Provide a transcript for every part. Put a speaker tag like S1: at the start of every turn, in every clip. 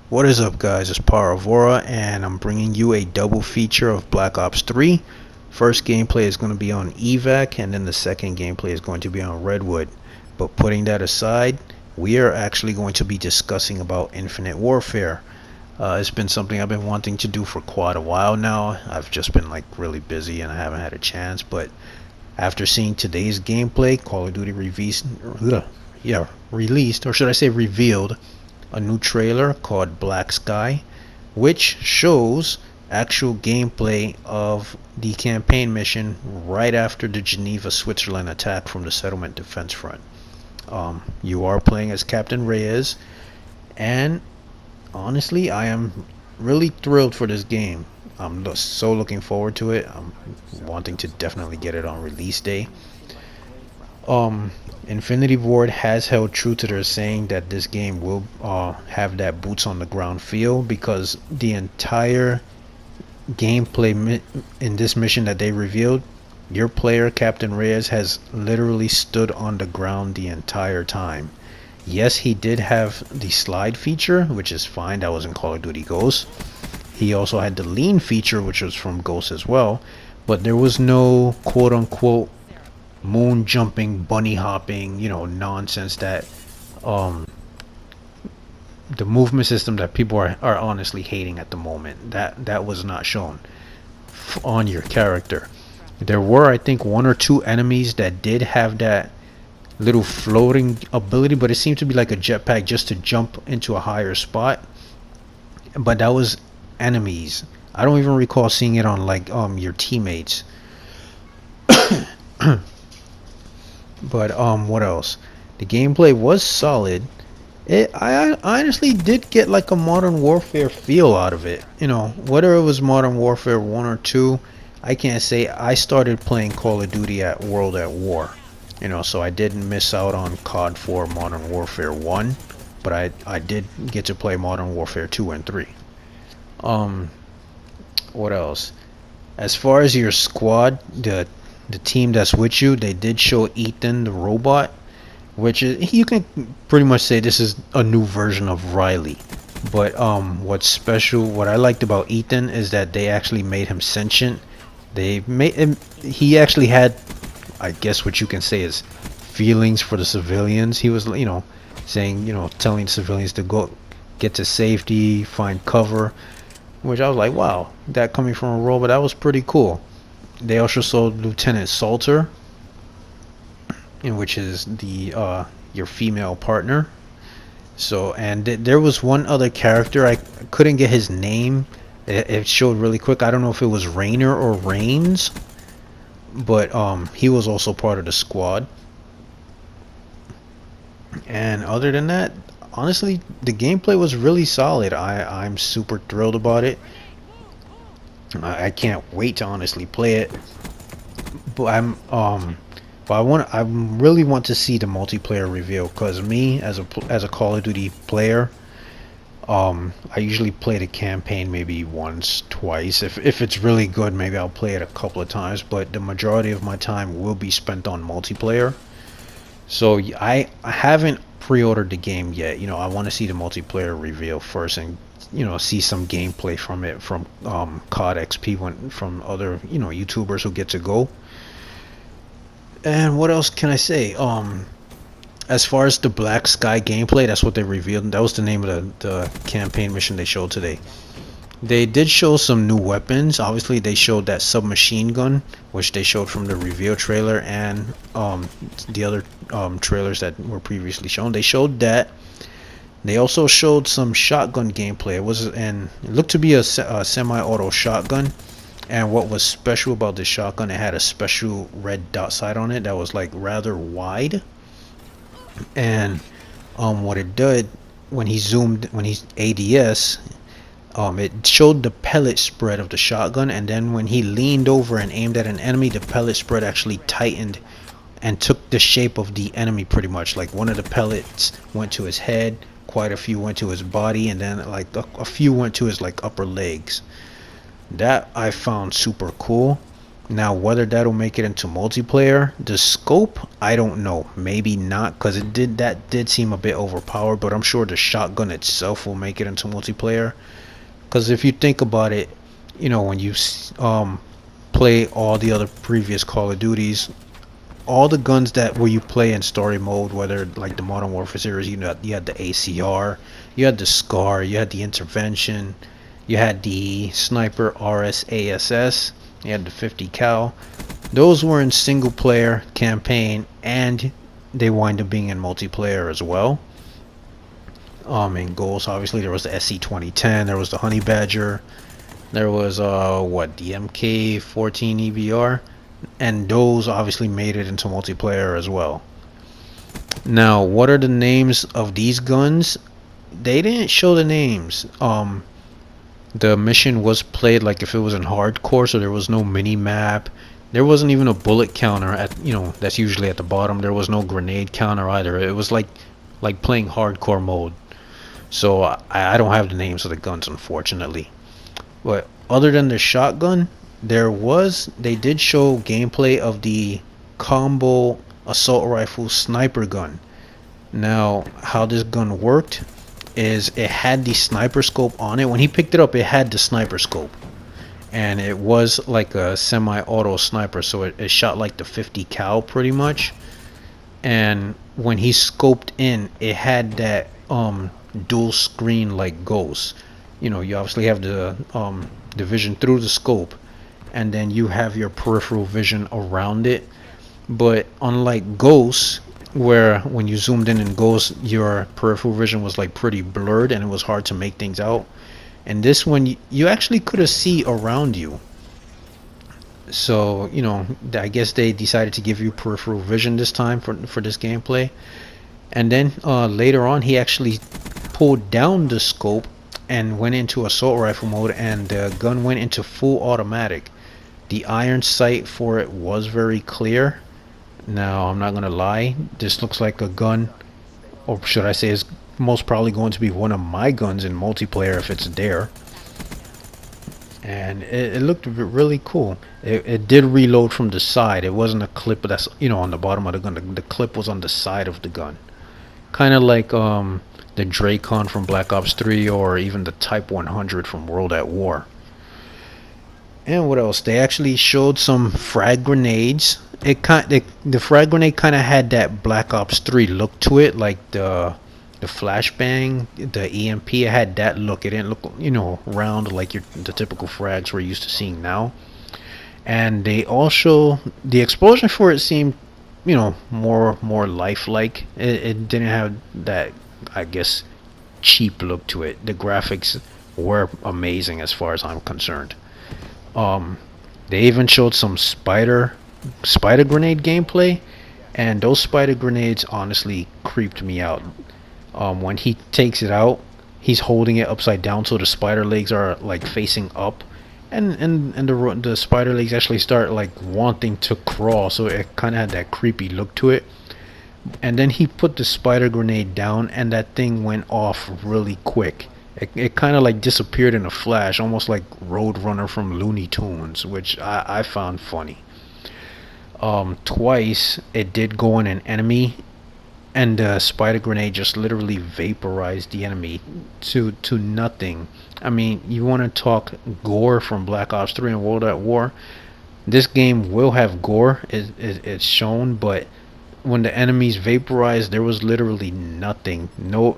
S1: What is up, guys? It's Paravora, and I'm bringing you a double feature of Black Ops 3. First gameplay is going to be on evac, and then the second gameplay is going to be on Redwood. But putting that aside, we are actually going to be discussing about Infinite Warfare. It's been something I've been wanting to do for quite a while now. I've just been really busy and I haven't had a chance, but after seeing today's gameplay, Call of Duty released, or should I say revealed, a new trailer called Black Sky, which shows actual gameplay of the campaign mission right after the Geneva, Switzerland attack from the Settlement Defense Front. You are playing as Captain Reyes, and honestly, I am really thrilled for this game. I'm so looking forward to it. I'm wanting to definitely get it on release day. Infinity Ward has held true to their saying that this game will have that boots on the ground feel, because the entire gameplay in this mission that they revealed, your player Captain Reyes has literally stood on the ground the entire time. Yes, he did have the slide feature, which is fine. That was in Call of Duty Ghosts. He also had the lean feature, which was from Ghosts as well, but there was no quote-unquote moon jumping, bunny hopping, nonsense that the movement system that people are honestly hating at the moment. That was not shown on your character. There were, I think, one or two enemies that did have that little floating ability, but it seemed to be like a jetpack just to jump into a higher spot. But that was enemies. I don't even recall seeing it on your teammates. But what else? The gameplay was solid. I honestly did get like a Modern Warfare feel out of it. Whether it was Modern Warfare 1 or 2, I can't say. I started playing Call of Duty at World at War. So I didn't miss out on COD 4 Modern Warfare 1, but I did get to play Modern Warfare 2 and 3. What else? As far as your squad, the team that's with you, they did show Ethan the robot, which is, you can pretty much say this is a new version of Riley. But what's special, what I liked about Ethan is that they actually made him sentient. They made him, he actually had, I guess what you can say, is feelings for the civilians. He was saying, telling civilians to go get to safety, find cover, which I was like, wow, that coming from a robot, that was pretty cool. They also saw Lieutenant Salter, which is the your female partner. So, and there was one other character, I couldn't get his name. It showed really quick. I don't know if it was Rainer or Rains, but he was also part of the squad. And other than that, honestly, the gameplay was really solid. I'm super thrilled about it. I can't wait to honestly play it. But I really want to see the multiplayer reveal, because me as a Call of Duty player, I usually play the campaign maybe once, twice. If it's really good, maybe I'll play it a couple of times, but the majority of my time will be spent on multiplayer. So I haven't pre-ordered the game yet. I want to see the multiplayer reveal first, and see some gameplay from it, from COD XP, from other YouTubers who get to go. And what else can I say? As far as the Black Sky gameplay, that's what they revealed. That was the name of the campaign mission they showed today. They did show some new weapons. Obviously, they showed that submachine gun, which they showed from the reveal trailer, and the other trailers that were previously shown. They showed that. They also showed some shotgun gameplay. It looked to be a semi-auto shotgun. And what was special about this shotgun, it had a special red dot sight on it that was rather wide. And what it did when he ADS, it showed the pellet spread of the shotgun, and then when he leaned over and aimed at an enemy, the pellet spread actually tightened and took the shape of the enemy pretty much. Like one of the pellets went to his head, quite a few went to his body, and then a few went to his upper legs. That I found super cool. Now, whether that'll make it into multiplayer, the scope, I don't know. Maybe not, because that did seem a bit overpowered. But I'm sure the shotgun itself will make it into multiplayer. Because if you think about it, when you play all the other previous Call of Duties, all the guns that where you play in story mode, whether like the Modern Warfare series, you had the ACR, you had the SCAR, you had the Intervention, you had the Sniper RSASS, you had the 50 cal. Those were in single player campaign, and they wind up being in multiplayer as well. In Ghosts, obviously there was the SC-2010, there was the Honey Badger, there was the MK-14 EBR, and those obviously made it into multiplayer as well. Now, what are the names of these guns? They didn't show the names. The mission was played like if it was in hardcore, so there was no mini map. There wasn't even a bullet counter at that's usually at the bottom. There was no grenade counter either. It was like playing hardcore mode. So I don't have the names of the guns, unfortunately. But other than the shotgun, they did show gameplay of the combo assault rifle sniper gun. Now, how this gun worked is it had the sniper scope on it. When he picked it up, it had the sniper scope, and it was like a semi-auto sniper, so it shot like the 50 cal pretty much. And when he scoped in, it had that dual screen like Ghost. You obviously have the vision through the scope, and then you have your peripheral vision around it. But unlike Ghost, where when you zoomed in Ghost, your peripheral vision was like pretty blurred and it was hard to make things out, and this one you actually could have see around you. So I guess they decided to give you peripheral vision this time for this gameplay. And then later on, he actually pulled down the scope and went into assault rifle mode, and the gun went into full automatic. The iron sight for it was very clear. Now, I'm not gonna lie, this looks like a gun, or should I say is most probably going to be one of my guns in multiplayer if it's there. And it looked really cool. It did reload from the side. It wasn't a clip that's on the bottom of the gun. The clip was on the side of the gun, kind of like the Dracon from Black Ops 3, or even the Type 100 from World at War. And what else? They actually showed some frag grenades. The frag grenade kind of had that Black Ops 3 look to it, like the flashbang, the EMP. It had that look. It didn't look round like the typical frags we're used to seeing now. And they also, the explosion for it seemed more lifelike. It didn't have that, I guess, cheap look to it. The graphics were amazing as far as I'm concerned. They even showed some spider grenade gameplay, and those spider grenades honestly creeped me out. When he takes it out, he's holding it upside down, so the spider legs are like facing up, and the spider legs actually start like wanting to crawl, so it kind of had that creepy look to it. And then he put the spider grenade down, and that thing went off really quick. It kind of like disappeared in a flash, almost like Roadrunner from Looney Tunes, which I found funny. Twice it did go on an enemy, and the spider grenade just literally vaporized the enemy to nothing. I mean, you want to talk gore from Black Ops 3 and World at War? This game will have gore, it's shown, but when the enemies vaporized, there was literally nothing. No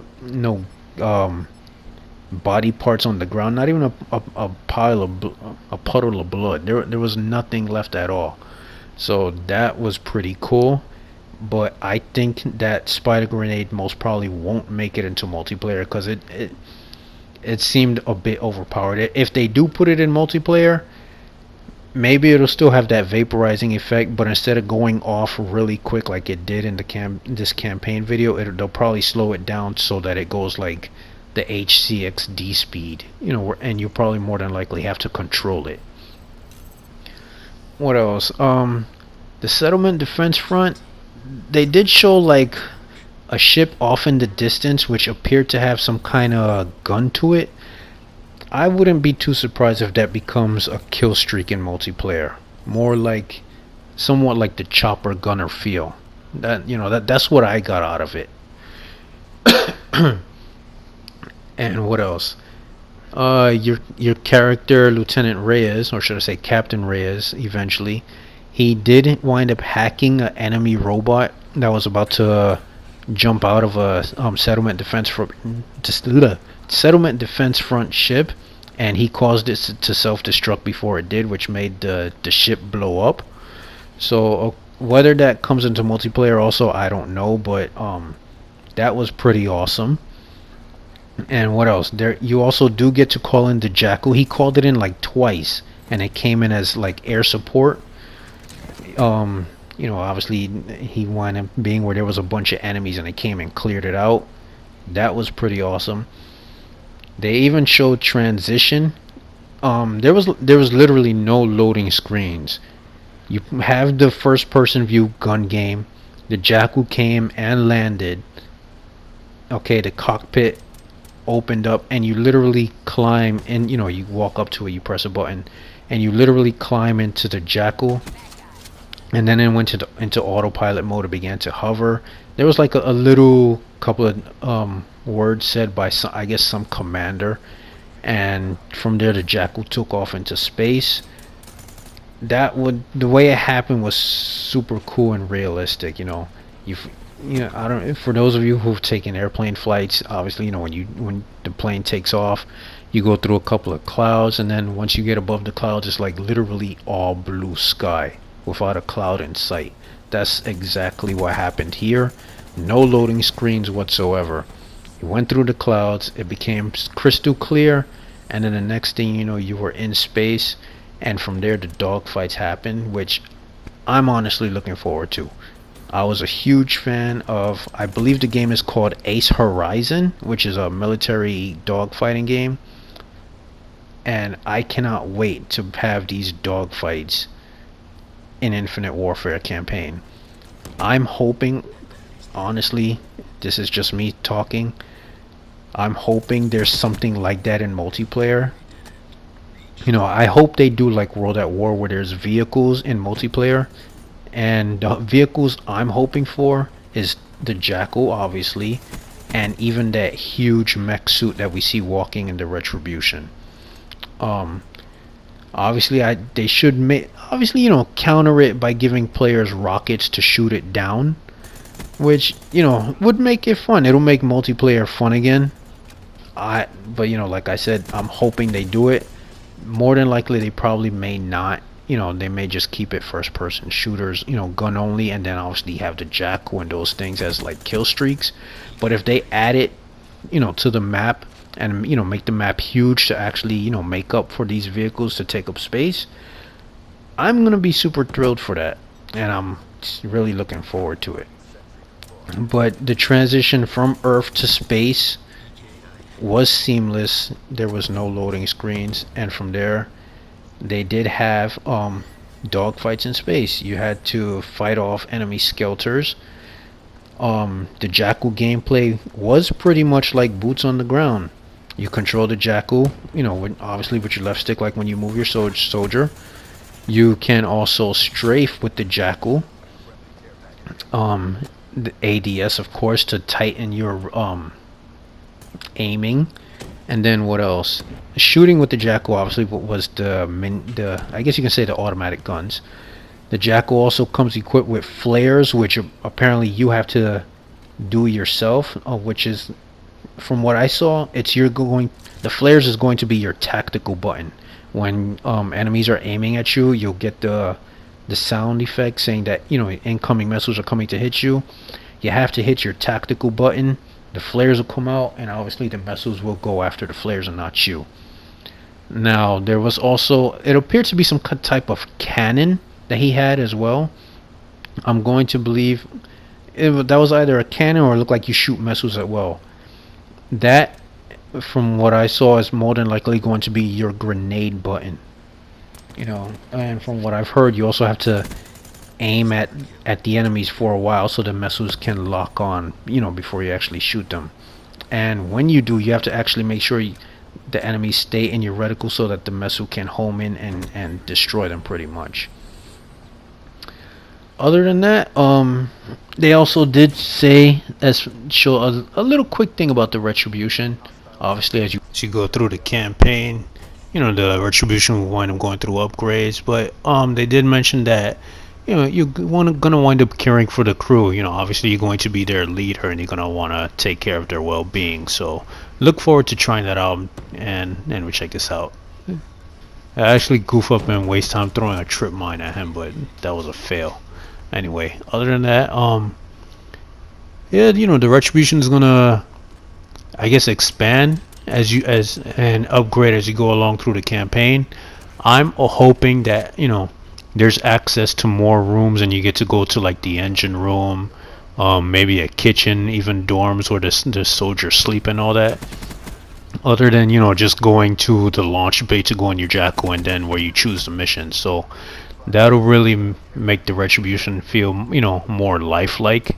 S1: body parts on the ground, not even a puddle of blood. There was nothing left at all. So that was pretty cool. But I think that spider grenade most probably won't make it into multiplayer, because it seemed a bit overpowered. If they do put it in multiplayer, maybe it'll still have that vaporizing effect, but instead of going off really quick like it did in this campaign video, they'll probably slow it down so that it goes like the HCXD speed, and you probably more than likely have to control it. What else? The settlement defense front, they did show like a ship off in the distance which appeared to have some kind of gun to it. I wouldn't be too surprised if that becomes a kill streak in multiplayer. more like somewhat like the chopper gunner feel. That's what I got out of it. And what else? Your character, Lieutenant Reyes, or should I say Captain Reyes, eventually, he did wind up hacking an enemy robot that was about to jump out of a settlement defense front ship, and he caused it to self-destruct before it did, which made the ship blow up. So whether that comes into multiplayer also, I don't know, but that was pretty awesome. And what else? There, you also do get to call in the Jackal. He called it in like twice, and it came in as like air support. Obviously he wound up being where there was a bunch of enemies, and they came and cleared it out. That was pretty awesome. They even showed transition. There was literally no loading screens. You have the first person view gun game. The Jackal came and landed. Okay, the cockpit opened up, and you literally climb in. You walk up to it, you press a button, and you literally climb into the Jackal, and then it went into autopilot mode. It began to hover. There was like a little couple of words said by I guess some commander, and from there the Jackal took off into space. The way it happened was super cool and realistic. I don't. For those of you who've taken airplane flights, obviously, when the plane takes off, you go through a couple of clouds, and then once you get above the clouds, it's like literally all blue sky without a cloud in sight. That's exactly what happened here. No loading screens whatsoever. You went through the clouds, it became crystal clear, and then the next thing you know, you were in space, and from there the dogfights happened, which I'm honestly looking forward to. I was a huge fan of, I believe the game is called Ace Horizon, which is a military dogfighting game, and I cannot wait to have these dogfights in Infinite Warfare campaign. I'm hoping, honestly, this is just me talking, I'm hoping there's something like that in multiplayer. I hope they do like World at War, where there's vehicles in multiplayer. And the vehicles I'm hoping for is the Jackal, obviously, and even that huge mech suit that we see walking in the Retribution. Obviously, they should counter it by giving players rockets to shoot it down, which would make it fun. It'll make multiplayer fun again. But like I said, I'm hoping they do it. More than likely, they probably may not. They may just keep it first person shooters, gun only, and then obviously have the Jackal and those things as like kill streaks. But if they add it, to the map, and make the map huge to actually make up for these vehicles to take up space, I'm gonna be super thrilled for that, and I'm really looking forward to it. But the transition from Earth to space was seamless. There was no loading screens, and from there they did have dogfights in space. You had to fight off enemy skelters. The Jackal gameplay was pretty much like boots on the ground. You control the Jackal, obviously with your left stick, like when you move your soldier. You can also strafe with the Jackal. The ADS, of course, to tighten your aiming. And then what else? Shooting with the Jackal obviously was the I guess you can say the automatic guns. The Jackal also comes equipped with flares, which apparently you have to do yourself, which is, from what I saw, the flares is going to be your tactical button. When enemies are aiming at you, you'll get the sound effect saying that incoming missiles are coming to hit you. You have to hit your tactical button. The flares will come out, and obviously the missiles will go after the flares and not you. Now, there was also, it appeared to be some type of cannon that he had as well. I'm going to believe that was either a cannon or it looked like you shoot missiles at will. That, from what I saw, is more than likely going to be your grenade button. And from what I've heard, you also have to aim at the enemies for a while so the missiles can lock on, before you actually shoot them. And when you do, you have to actually make sure the enemies stay in your reticle so that the missile can home in and destroy them pretty much. Other than that, they also did say as show a little quick thing about the retribution. Obviously, as you go through the campaign, you know the retribution will wind up going through upgrades. But they did mention that you know you're gonna wind up caring for the crew. You know, obviously you're going to be their leader, and you're gonna want to take care of their well-being. So look forward to trying that out, and we check this out. I actually goof up and waste time throwing a trip mine at him, but that was a fail. Anyway, other than that, yeah, you know, the retribution is gonna, I guess, expand as and upgrade as you go along through the campaign. I'm hoping that you know there's access to more rooms and you get to go to like the engine room, maybe a kitchen, even dorms where the soldiers sleep and all that. Other than you know just going to the launch bay to go on your Jacko and then where you choose the mission. So that'll really make the retribution feel you know more lifelike.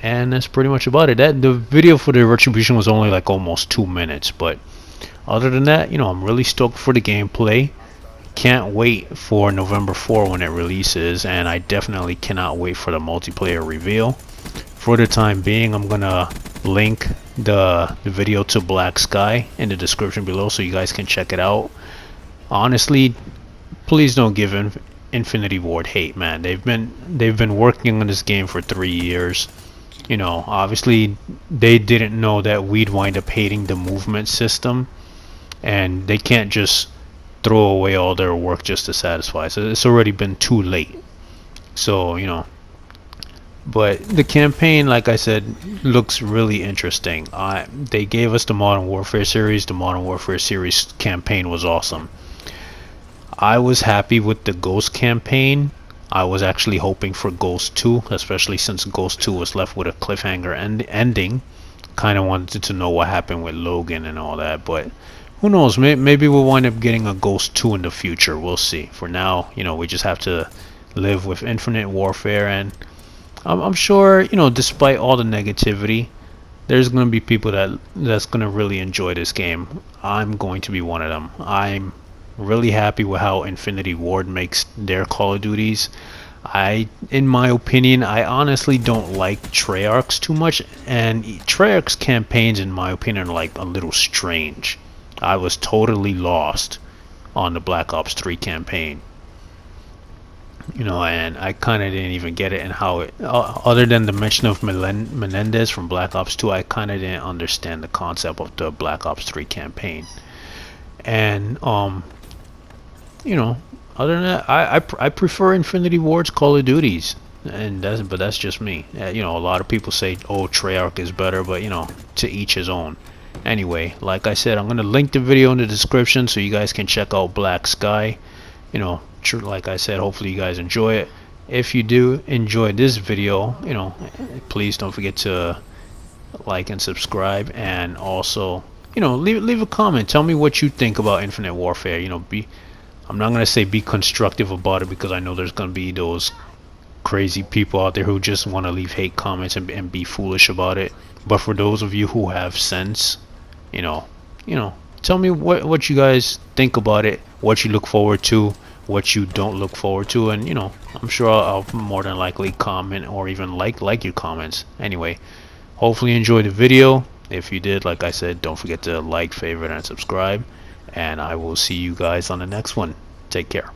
S1: And that's pretty much about it. That the video for the retribution was only like almost 2 minutes, but other than that, you know, I'm really stoked for the gameplay. Can't wait for November 4 when it releases, and I definitely cannot wait for the multiplayer reveal. For the time being, I'm gonna link the video to Black Sky in the description below so you guys can check it out. Honestly, please don't give Infinity Ward hate, man. They've been working on this game for 3 years. You know, obviously they didn't know that we'd wind up hating the movement system, and they can't just throw away all their work just to satisfy. So it's already been too late. So, you know, but the campaign, like I said, looks really interesting. They gave us the Modern Warfare series. The Modern Warfare series campaign was awesome. I was happy with the Ghost campaign. I was actually hoping for Ghost 2, especially since Ghost 2 was left with a cliffhanger ending. Kind of wanted to know what happened with Logan and all that, but who knows? Maybe we'll wind up getting a Ghost 2 in the future. We'll see. For now, you know, we just have to live with Infinite Warfare, and I'm sure, you know, despite all the negativity, there's going to be people that's going to really enjoy this game. I'm going to be one of them. I'm really happy with how Infinity Ward makes their Call of Duties. In my opinion, I honestly don't like Treyarch's too much, and Treyarch's campaigns, in my opinion, are like a little strange. I was totally lost on the Black Ops 3 campaign, you know, and I kind of didn't even get it and how it. Other than the mention of Menendez from Black Ops 2, I kind of didn't understand the concept of the Black Ops 3 campaign, and you know, other than that, I prefer Infinity Ward's Call of Duties, and that's just me. You know, a lot of people say, oh, Treyarch is better, but you know, to each his own. Anyway, like I said, I'm gonna link the video in the description so you guys can check out Black Sky. You know, like I said, hopefully you guys enjoy it. If you do enjoy this video, you know, please don't forget to like and subscribe, and also, you know, leave a comment. Tell me what you think about Infinite Warfare. You know, I'm not gonna say be constructive about it, because I know there's gonna be those crazy people out there who just want to leave hate comments and be foolish about it. But for those of you who have sense, you know, tell me what you guys think about it, what you look forward to, what you don't look forward to, and you know, I'm sure I'll more than likely comment or even like your comments. Anyway, hopefully you enjoyed the video. If you did, like I said, don't forget to like, favorite, and subscribe, and I will see you guys on the next one. Take care.